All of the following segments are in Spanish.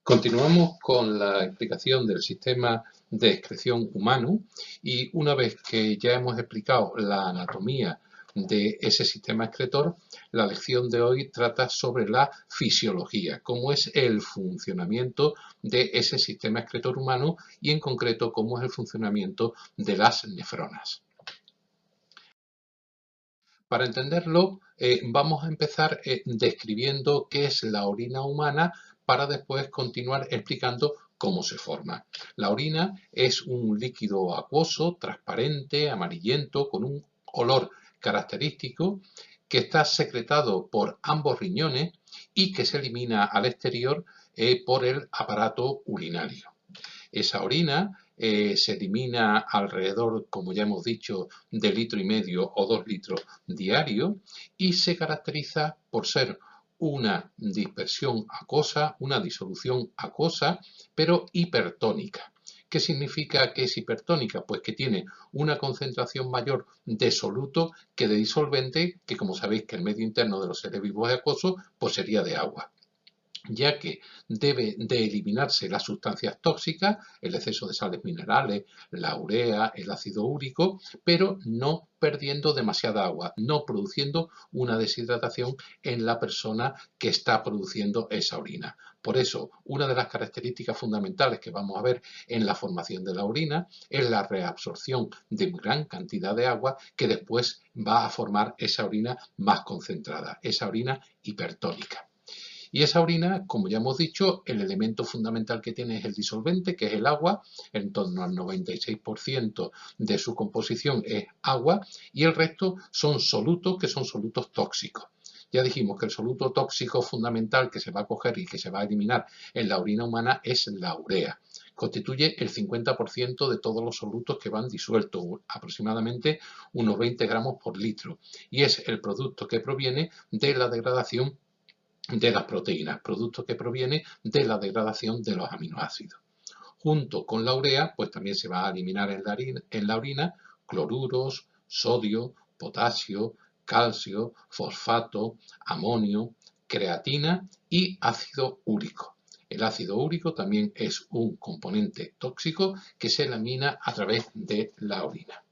Continuamos con la explicación del sistema de excreción humano y una vez que ya hemos explicado la anatomía de ese sistema excretor, la lección de hoy trata sobre la fisiología, cómo es el funcionamiento de ese sistema excretor humano y en concreto cómo es el funcionamiento de las nefronas. Para entenderlo, vamos a empezar describiendo qué es la orina humana para después continuar explicando cómo se forma. La orina es un líquido acuoso, transparente, amarillento, con un olor característico que está secretado por ambos riñones y que se elimina al exterior por el aparato urinario. Esa orina se elimina alrededor, como ya hemos dicho, de 1,5 litros o 2 litros diarios y se caracteriza por ser una dispersión acuosa, una disolución acuosa, pero hipertónica. ¿Qué significa que es hipertónica? Pues que tiene una concentración mayor de soluto que de disolvente, que como sabéis que el medio interno de los seres vivos es acuoso, pues sería de agua, ya que debe de eliminarse las sustancias tóxicas, el exceso de sales minerales, la urea, el ácido úrico, pero no perdiendo demasiada agua, no produciendo una deshidratación en la persona que está produciendo esa orina. Por eso, una de las características fundamentales que vamos a ver en la formación de la orina es la reabsorción de gran cantidad de agua que después va a formar esa orina más concentrada, esa orina hipertónica. Y esa orina, como ya hemos dicho, el elemento fundamental que tiene es el disolvente, que es el agua, en torno al 96% de su composición es agua, y el resto son solutos, que son solutos tóxicos. Ya dijimos que el soluto tóxico fundamental que se va a coger y que se va a eliminar en la orina humana es la urea. Constituye el 50% de todos los solutos que van disueltos, aproximadamente unos 20 gramos por litro, y es el producto que proviene de la degradación de las proteínas, producto que proviene de la degradación de los aminoácidos. Junto con la urea, pues también se va a eliminar en la orina cloruros, sodio, potasio, calcio, fosfato, amonio, creatina y ácido úrico. El ácido úrico también es un componente tóxico que se elimina a través de la orina.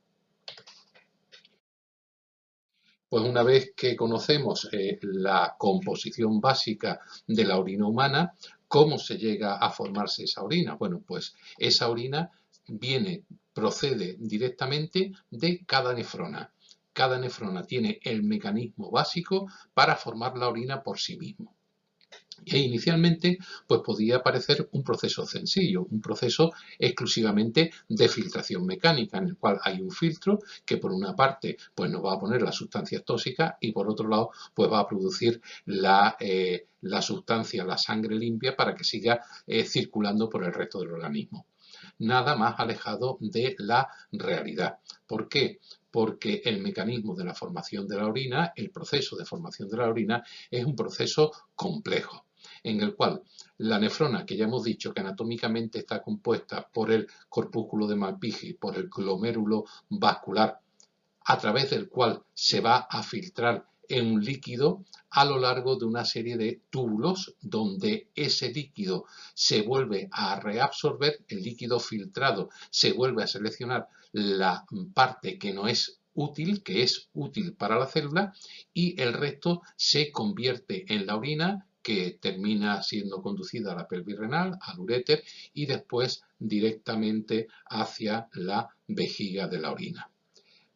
Pues una vez que conocemos la composición básica de la orina humana, ¿cómo se llega a formarse esa orina? Bueno, pues esa orina procede directamente de cada nefrona. Cada nefrona tiene el mecanismo básico para formar la orina por sí mismo. E inicialmente pues podía parecer un proceso sencillo, un proceso exclusivamente de filtración mecánica, en el cual hay un filtro que por una parte pues nos va a poner las sustancias tóxicas y por otro lado pues va a producir la sustancia, la sangre limpia para que siga circulando por el resto del organismo. Nada más alejado de la realidad. ¿Por qué? Porque el mecanismo de la formación de la orina, el proceso de formación de la orina, es un proceso complejo, en el cual la nefrona, que ya hemos dicho que anatómicamente está compuesta por el corpúsculo de Malpighi, por el glomérulo vascular, a través del cual se va a filtrar en un líquido a lo largo de una serie de túbulos donde ese líquido se vuelve a reabsorber, el líquido filtrado se vuelve a seleccionar la parte que no es útil, que es útil para la célula, y el resto se convierte en la orina, que termina siendo conducida a la pelvis renal, al uréter y después directamente hacia la vejiga de la orina.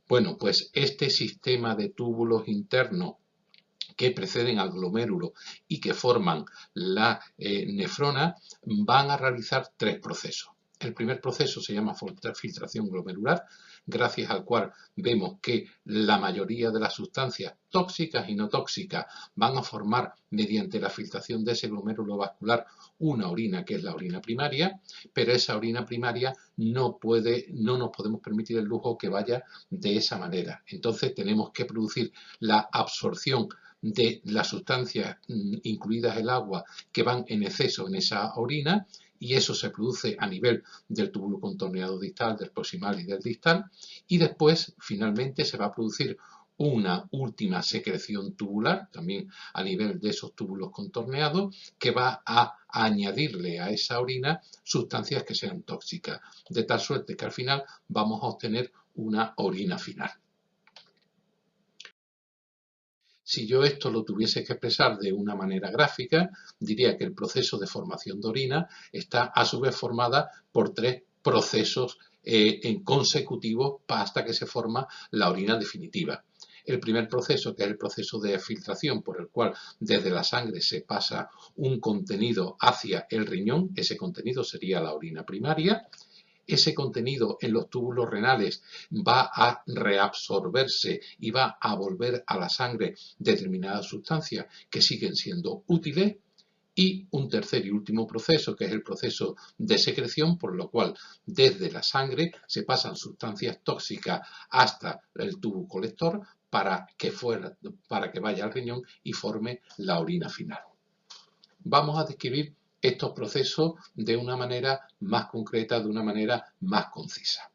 Bueno, pues este sistema de túbulos internos que preceden al glomérulo y que forman la nefrona van a realizar 3 procesos. El primer proceso se llama filtración glomerular, gracias al cual vemos que la mayoría de las sustancias tóxicas y no tóxicas van a formar, mediante la filtración de ese glomérulo vascular, una orina que es la orina primaria, pero esa orina primaria no nos podemos permitir el lujo que vaya de esa manera. Entonces tenemos que producir la absorción de las sustancias, incluidas el agua, que van en exceso en esa orina, y eso se produce a nivel del túbulo contorneado distal, del proximal y del distal, y después finalmente se va a producir una última secreción tubular, también a nivel de esos túbulos contorneados, que va a añadirle a esa orina sustancias que sean tóxicas, de tal suerte que al final vamos a obtener una orina final. Si yo esto lo tuviese que expresar de una manera gráfica, diría que el proceso de formación de orina está a su vez formada por tres procesos en consecutivos hasta que se forma la orina definitiva. El primer proceso, que es el proceso de filtración, por el cual desde la sangre se pasa un contenido hacia el riñón, ese contenido sería la orina primaria. Ese contenido en los túbulos renales va a reabsorberse y va a volver a la sangre determinadas sustancias que siguen siendo útiles. Y un tercer y último proceso, que es el proceso de secreción, por lo cual desde la sangre se pasan sustancias tóxicas hasta el tubo colector para que vaya al riñón y forme la orina final. Vamos a describir estos procesos de una manera más concreta, de una manera más concisa.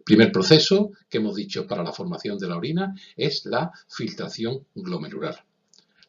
Primer proceso que hemos dicho para la formación de la orina es la filtración glomerular.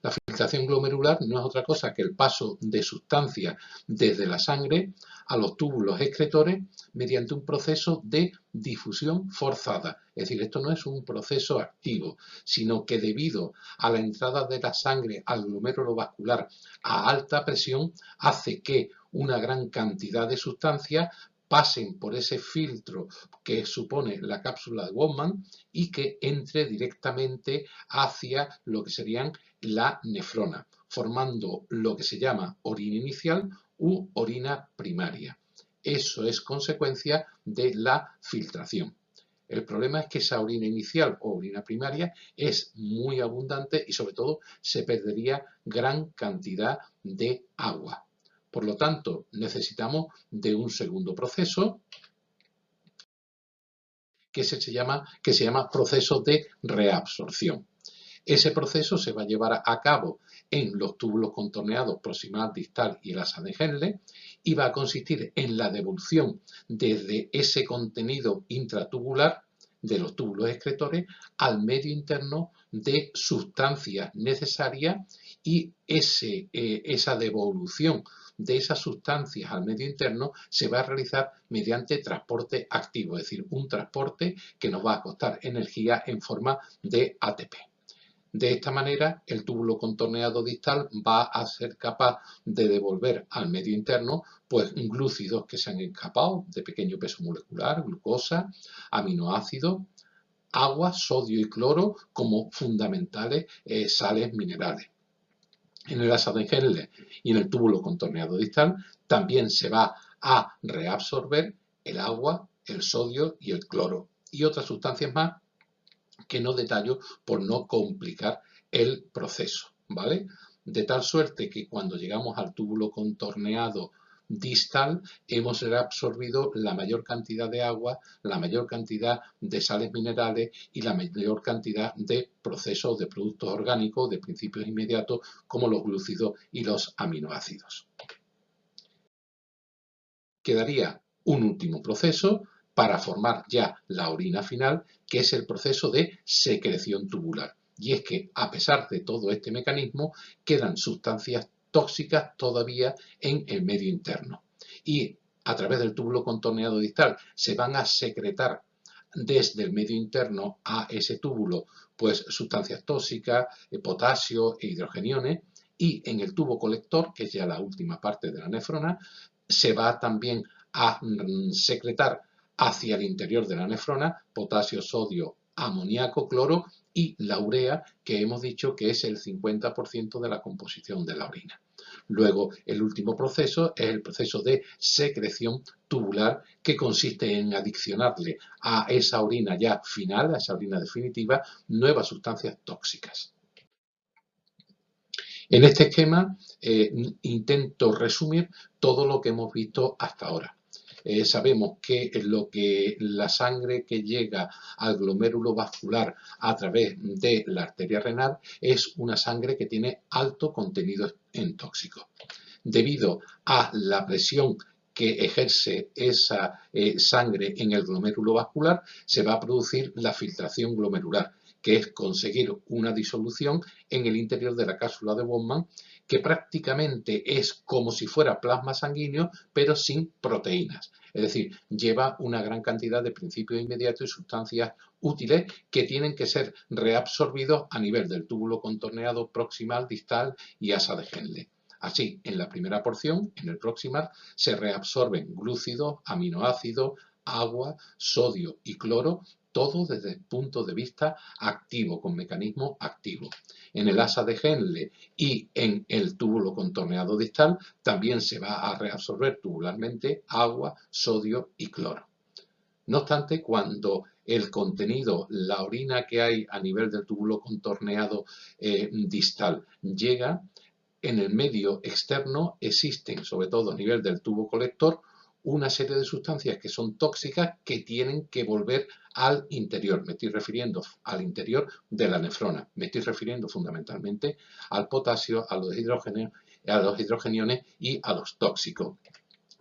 La filtración glomerular no es otra cosa que el paso de sustancias desde la sangre a los túbulos excretores mediante un proceso de difusión forzada. Es decir, esto no es un proceso activo, sino que debido a la entrada de la sangre al glomérulo vascular a alta presión, hace que una gran cantidad de sustancias pasen por ese filtro que supone la cápsula de Bowman y que entre directamente hacia lo que serían la nefrona, formando lo que se llama orina inicial u orina primaria. Eso es consecuencia de la filtración. El problema es que esa orina inicial o orina primaria es muy abundante y sobre todo se perdería gran cantidad de agua. Por lo tanto, necesitamos de un segundo proceso que se llama proceso de reabsorción. Ese proceso se va a llevar a cabo en los túbulos contorneados proximal, distal y el asa de Henle y va a consistir en la devolución desde ese contenido intratubular de los túbulos excretores al medio interno de sustancias necesarias y esa devolución de esas sustancias al medio interno se va a realizar mediante transporte activo, es decir, un transporte que nos va a costar energía en forma de ATP. De esta manera, el túbulo contorneado distal va a ser capaz de devolver al medio interno pues glúcidos que se han escapado de pequeño peso molecular, glucosa, aminoácidos, agua, sodio y cloro como fundamentales sales minerales. En el asa de Henle y en el túbulo contorneado distal también se va a reabsorber el agua, el sodio y el cloro y otras sustancias más que no detallo por no complicar el proceso, ¿vale? De tal suerte que cuando llegamos al túbulo contorneado distal hemos reabsorbido la mayor cantidad de agua, la mayor cantidad de sales minerales y la mayor cantidad de procesos de productos orgánicos de principios inmediatos como los glúcidos y los aminoácidos. Quedaría un último proceso para formar ya la orina final, que es el proceso de secreción tubular. Y es que, a pesar de todo este mecanismo, quedan sustancias tóxicas todavía en el medio interno. Y a través del túbulo contorneado distal se van a secretar desde el medio interno a ese túbulo pues sustancias tóxicas, potasio e hidrogeniones, y en el tubo colector, que es ya la última parte de la nefrona, se va también a secretar hacia el interior de la nefrona potasio, sodio, amoníaco, cloro y la urea, que hemos dicho que es el 50% de la composición de la orina. Luego, el último proceso es el proceso de secreción tubular, que consiste en adicionarle a esa orina ya final, a esa orina definitiva, nuevas sustancias tóxicas. En este esquema intento resumir todo lo que hemos visto hasta ahora. Sabemos que la sangre que llega al glomérulo vascular a través de la arteria renal es una sangre que tiene alto contenido en tóxicos. Debido a la presión que ejerce esa sangre en el glomérulo vascular, se va a producir la filtración glomerular, que es conseguir una disolución en el interior de la cápsula de Bowman, que prácticamente es como si fuera plasma sanguíneo, pero sin proteínas. Es decir, lleva una gran cantidad de principios inmediatos y sustancias útiles que tienen que ser reabsorbidos a nivel del túbulo contorneado proximal, distal y asa de Henle. Así, en la primera porción, en el proximal, se reabsorben glúcidos, aminoácidos, agua, sodio y cloro, todo desde el punto de vista activo, con mecanismo activo. En el asa de Henle y en el túbulo contorneado distal también se va a reabsorber tubularmente agua, sodio y cloro. No obstante, cuando el contenido, la orina que hay a nivel del túbulo contorneado distal llega, en el medio externo existen, sobre todo a nivel del tubo colector, una serie de sustancias que son tóxicas que tienen que volver al interior. Me estoy refiriendo al interior de la nefrona. Me estoy refiriendo fundamentalmente al potasio, a los hidrogeniones y a los tóxicos,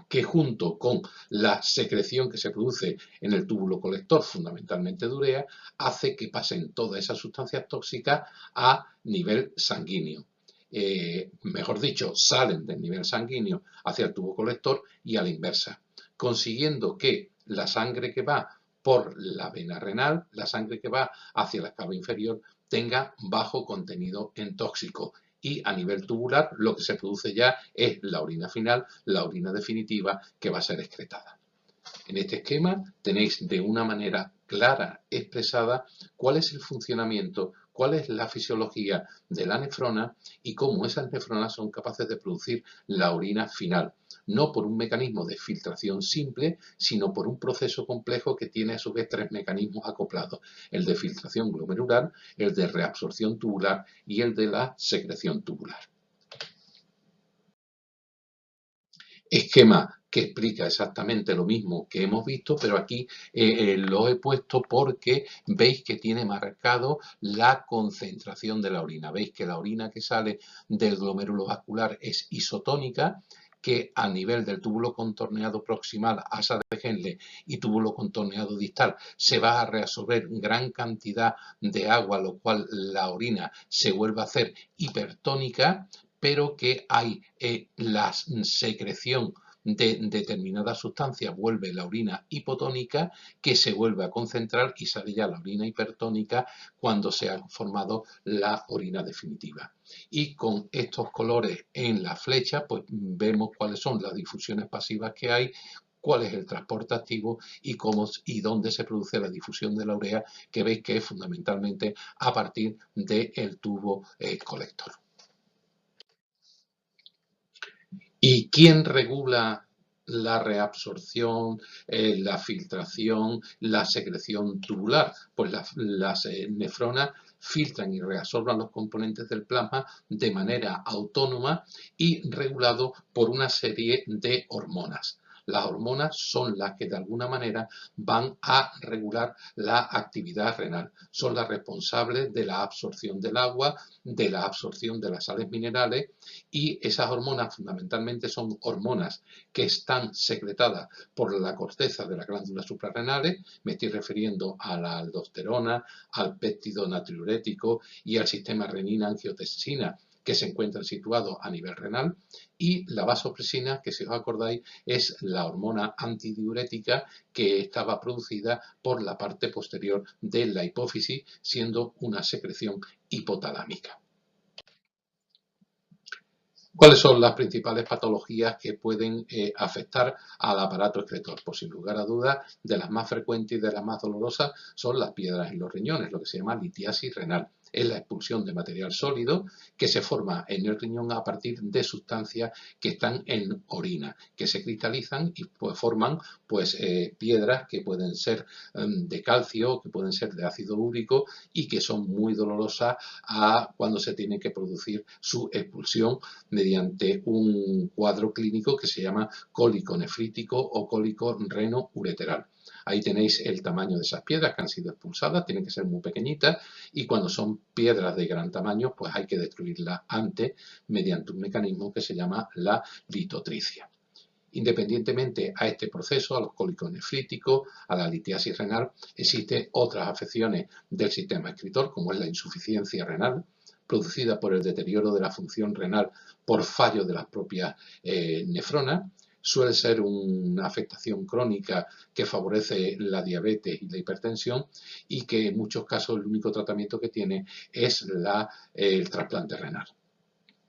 que junto con la secreción que se produce en el túbulo colector, fundamentalmente de urea, hace que pasen todas esas sustancias tóxicas a nivel sanguíneo. Mejor dicho, salen del nivel sanguíneo hacia el tubo colector y a la inversa, consiguiendo que la sangre que va por la vena renal, la sangre que va hacia la cava inferior, tenga bajo contenido en tóxico. Y a nivel tubular lo que se produce ya es la orina final, la orina definitiva, que va a ser excretada. En este esquema tenéis de una manera clara expresada cuál es el funcionamiento, cuál es la fisiología de la nefrona y cómo esas nefronas son capaces de producir la orina final, no por un mecanismo de filtración simple, sino por un proceso complejo que tiene a su vez tres mecanismos acoplados: el de filtración glomerular, el de reabsorción tubular y el de la secreción tubular. Esquema que explica exactamente lo mismo que hemos visto, pero aquí lo he puesto porque veis que tiene marcado la concentración de la orina. Veis que la orina que sale del glomérulo vascular es isotónica, que a nivel del túbulo contorneado proximal, asa de Henle y túbulo contorneado distal se va a reabsorber gran cantidad de agua, lo cual la orina se vuelve a hacer hipertónica, pero que hay la secreción de determinadas sustancias, vuelve la orina hipotónica, que se vuelve a concentrar y sale ya la orina hipertónica cuando se ha formado la orina definitiva. Y con estos colores en la flecha, pues vemos cuáles son las difusiones pasivas que hay, cuál es el transporte activo y cómo y dónde se produce la difusión de la urea, que veis que es fundamentalmente a partir del tubo colector. ¿Y quién regula la reabsorción, la filtración, la secreción tubular? Pues las nefronas filtran y reabsorban los componentes del plasma de manera autónoma y regulado por una serie de hormonas. Las hormonas son las que de alguna manera van a regular la actividad renal. Son las responsables de la absorción del agua, de la absorción de las sales minerales, y esas hormonas fundamentalmente son hormonas que están secretadas por la corteza de las glándulas suprarrenales. Me estoy refiriendo a la aldosterona, al péptido natriurético y al sistema renina-angiotensina, que se encuentran situados a nivel renal, y la vasopresina, que si os acordáis es la hormona antidiurética que estaba producida por la parte posterior de la hipófisis, siendo una secreción hipotalámica. ¿Cuáles son las principales patologías que pueden afectar al aparato excretor? Pues sin lugar a dudas, de las más frecuentes y de las más dolorosas son las piedras en los riñones, lo que se llama litiasis renal. Es la expulsión de material sólido que se forma en el riñón a partir de sustancias que están en orina, que se cristalizan y pues forman piedras que pueden ser de calcio, que pueden ser de ácido úrico y que son muy dolorosas cuando se tiene que producir su expulsión mediante un cuadro clínico que se llama cólico nefrítico o cólico reno-ureteral. Ahí tenéis el tamaño de esas piedras que han sido expulsadas, tienen que ser muy pequeñitas, y cuando son piedras de gran tamaño, pues hay que destruirlas antes mediante un mecanismo que se llama la litotricia. Independientemente a este proceso, a los cólicos nefríticos, a la litiasis renal, existen otras afecciones del sistema excretor, como es la insuficiencia renal, producida por el deterioro de la función renal por fallo de las propias nefronas. Suele ser una afectación crónica que favorece la diabetes y la hipertensión y que en muchos casos el único tratamiento que tiene es el trasplante renal.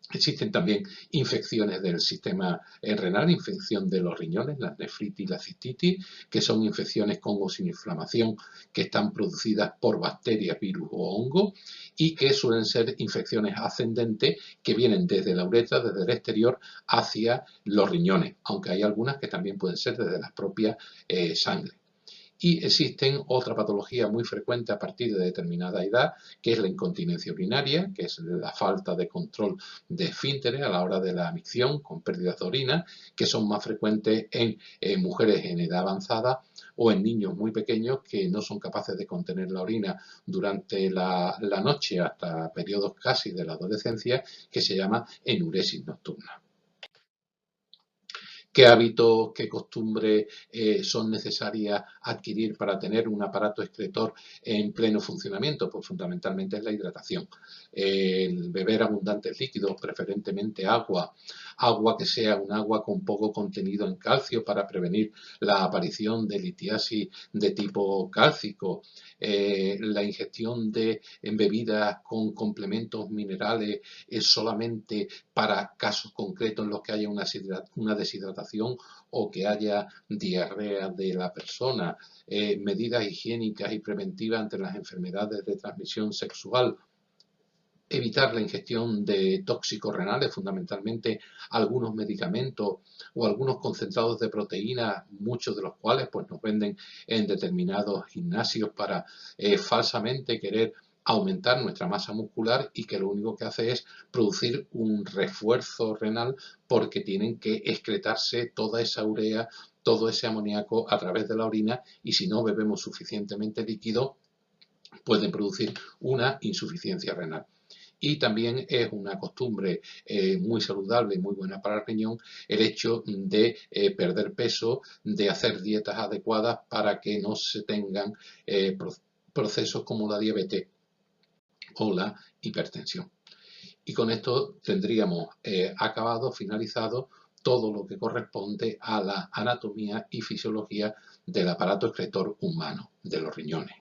Existen también infecciones del sistema renal, infección de los riñones, la nefritis y la cistitis, que son infecciones con o sin inflamación que están producidas por bacterias, virus o hongos y que suelen ser infecciones ascendentes que vienen desde la uretra, desde el exterior, hacia los riñones, aunque hay algunas que también pueden ser desde la propia sangre. Y existen otra patología muy frecuente a partir de determinada edad, que es la incontinencia urinaria, que es la falta de control de esfínteres a la hora de la micción con pérdidas de orina, que son más frecuentes en mujeres en edad avanzada o en niños muy pequeños que no son capaces de contener la orina durante la noche hasta periodos casi de la adolescencia, que se llama enuresis nocturna. ¿Qué hábitos, qué costumbres son necesarias adquirir para tener un aparato excretor en pleno funcionamiento? Pues fundamentalmente es la hidratación. El beber abundantes líquidos, preferentemente agua, agua que sea un agua con poco contenido en calcio para prevenir la aparición de litiasis de tipo cálcico, la ingestión de bebidas con complementos minerales solamente para casos concretos en los que haya una deshidratación o que haya diarrea de la persona, medidas higiénicas y preventivas ante las enfermedades de transmisión sexual, evitar la ingestión de tóxicos renales, fundamentalmente algunos medicamentos o algunos concentrados de proteínas, muchos de los cuales pues, nos venden en determinados gimnasios para falsamente querer aumentar nuestra masa muscular y que lo único que hace es producir un refuerzo renal porque tienen que excretarse toda esa urea, todo ese amoníaco a través de la orina y si no bebemos suficientemente líquido puede producir una insuficiencia renal. Y también es una costumbre muy saludable y muy buena para el riñón el hecho de perder peso, de hacer dietas adecuadas para que no se tengan procesos como la diabetes o la hipertensión. Y con esto tendríamos acabado, finalizado todo lo que corresponde a la anatomía y fisiología del aparato excretor humano, de los riñones.